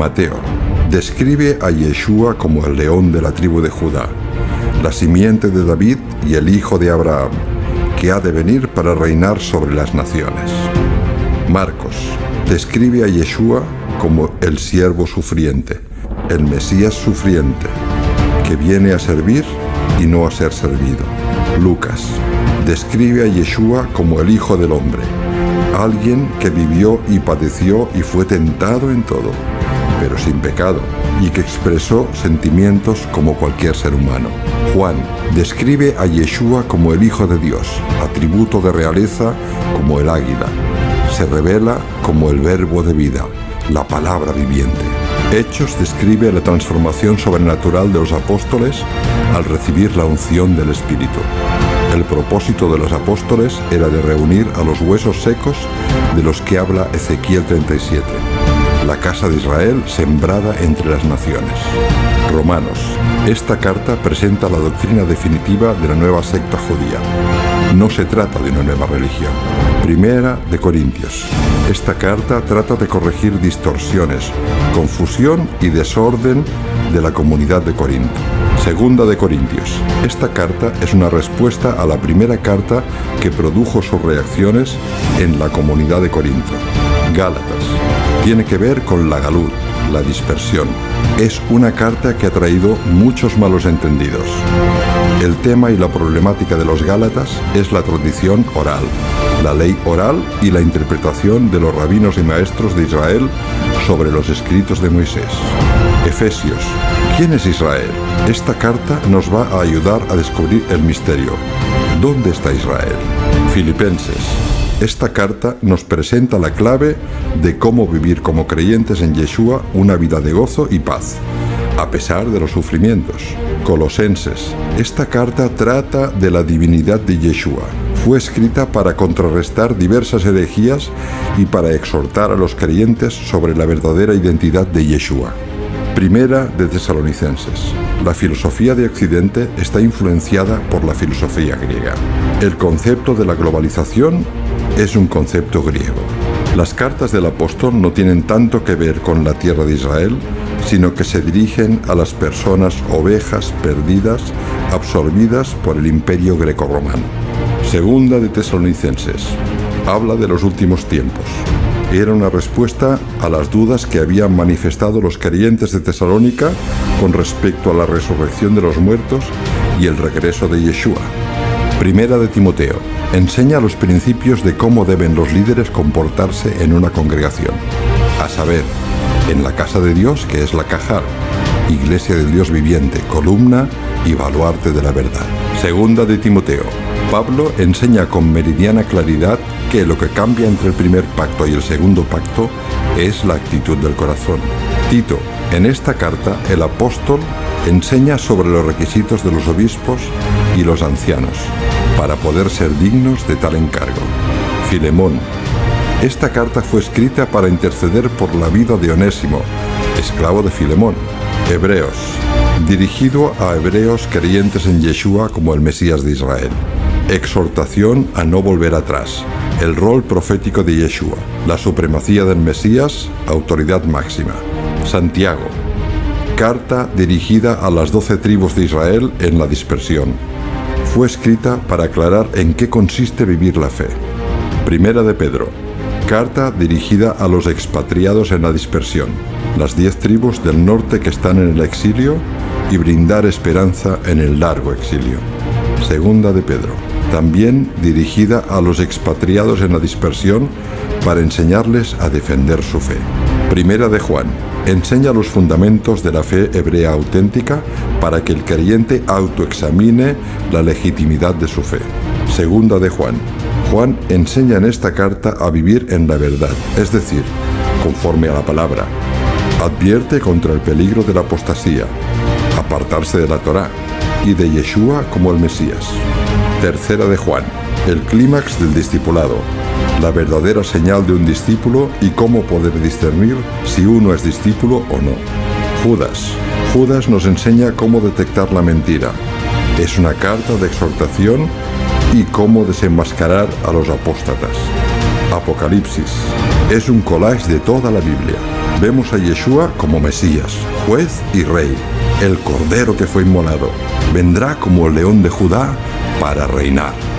Mateo describe a Yeshua como el león de la tribu de Judá, la simiente de David y el hijo de Abraham, que ha de venir para reinar sobre las naciones. Marcos describe a Yeshua como el siervo sufriente, el Mesías sufriente, que viene a servir y no a ser servido. Lucas describe a Yeshua como el Hijo del Hombre, alguien que vivió y padeció y fue tentado en todo, pero sin pecado, y que expresó sentimientos como cualquier ser humano. Juan describe a Yeshua como el Hijo de Dios, atributo de realeza como el águila. Se revela como el verbo de vida, la palabra viviente. Hechos describe la transformación sobrenatural de los apóstoles al recibir la unción del Espíritu. El propósito de los apóstoles era de reunir a los huesos secos de los que habla Ezequiel 37. La casa de Israel sembrada entre las naciones. Romanos. Esta carta presenta la doctrina definitiva de la nueva secta judía. No se trata de una nueva religión. Primera de Corintios. Esta carta trata de corregir distorsiones, confusión y desorden de la comunidad de Corinto. Segunda de Corintios. Esta carta es una respuesta a la primera carta que produjo sus reacciones en la comunidad de Corinto. Gálatas. Tiene que ver con la galut, la dispersión. Es una carta que ha traído muchos malos entendidos. El tema y la problemática de los Gálatas es la tradición oral, la ley oral y la interpretación de los rabinos y maestros de Israel sobre los escritos de Moisés. Efesios. ¿Quién es Israel? Esta carta nos va a ayudar a descubrir el misterio. ¿Dónde está Israel? Filipenses. Esta carta nos presenta la clave de cómo vivir como creyentes en Yeshua una vida de gozo y paz, a pesar de los sufrimientos. Colosenses. Esta carta trata de la divinidad de Yeshua. Fue escrita para contrarrestar diversas herejías y para exhortar a los creyentes sobre la verdadera identidad de Yeshua. Primera de Tesalonicenses. La filosofía de Occidente está influenciada por la filosofía griega. El concepto de la globalización es un concepto griego. Las cartas del apóstol no tienen tanto que ver con la tierra de Israel, sino que se dirigen a las personas ovejas perdidas, absorbidas por el imperio grecorromano. Segunda de Tesalonicenses. Habla de los últimos tiempos. Era una respuesta a las dudas que habían manifestado los creyentes de Tesalónica con respecto a la resurrección de los muertos y el regreso de Yeshua. Primera de Timoteo. Enseña los principios de cómo deben los líderes comportarse en una congregación. A saber, en la casa de Dios, que es la Cajal, iglesia del Dios viviente, columna y baluarte de la verdad. Segunda de Timoteo. Pablo enseña con meridiana claridad que lo que cambia entre el primer pacto y el segundo pacto es la actitud del corazón. Tito. En esta carta, el apóstol enseña sobre los requisitos de los obispos y los ancianos para poder ser dignos de tal encargo. Filemón. Esta carta fue escrita para interceder por la vida de Onésimo, esclavo de Filemón. Hebreos. Dirigido a hebreos creyentes en Yeshua como el Mesías de Israel. Exhortación a no volver atrás. El rol profético de Yeshua. La supremacía del Mesías, autoridad máxima. Santiago. Carta dirigida a las 12 tribus de Israel en la dispersión. Fue escrita para aclarar en qué consiste vivir la fe. Primera de Pedro. Carta dirigida a los expatriados en la dispersión, las 10 tribus del norte que están en el exilio y brindar esperanza en el largo exilio. Segunda de Pedro. También dirigida a los expatriados en la dispersión para enseñarles a defender su fe. Primera de Juan. Enseña los fundamentos de la fe hebrea auténtica para que el creyente autoexamine la legitimidad de su fe. Segunda de Juan. Juan enseña en esta carta a vivir en la verdad, es decir, conforme a la palabra. Advierte contra el peligro de la apostasía, apartarse de la Torá y de Yeshua como el Mesías. Tercera de Juan. El clímax del discipulado, la verdadera señal de un discípulo y cómo poder discernir si uno es discípulo o no. Judas. Judas nos enseña cómo detectar la mentira. Es una carta de exhortación y cómo desenmascarar a los apóstatas. Apocalipsis. Es un collage de toda la Biblia. Vemos a Yeshua como Mesías, juez y rey, el Cordero que fue inmolado. Vendrá como el León de Judá para reinar.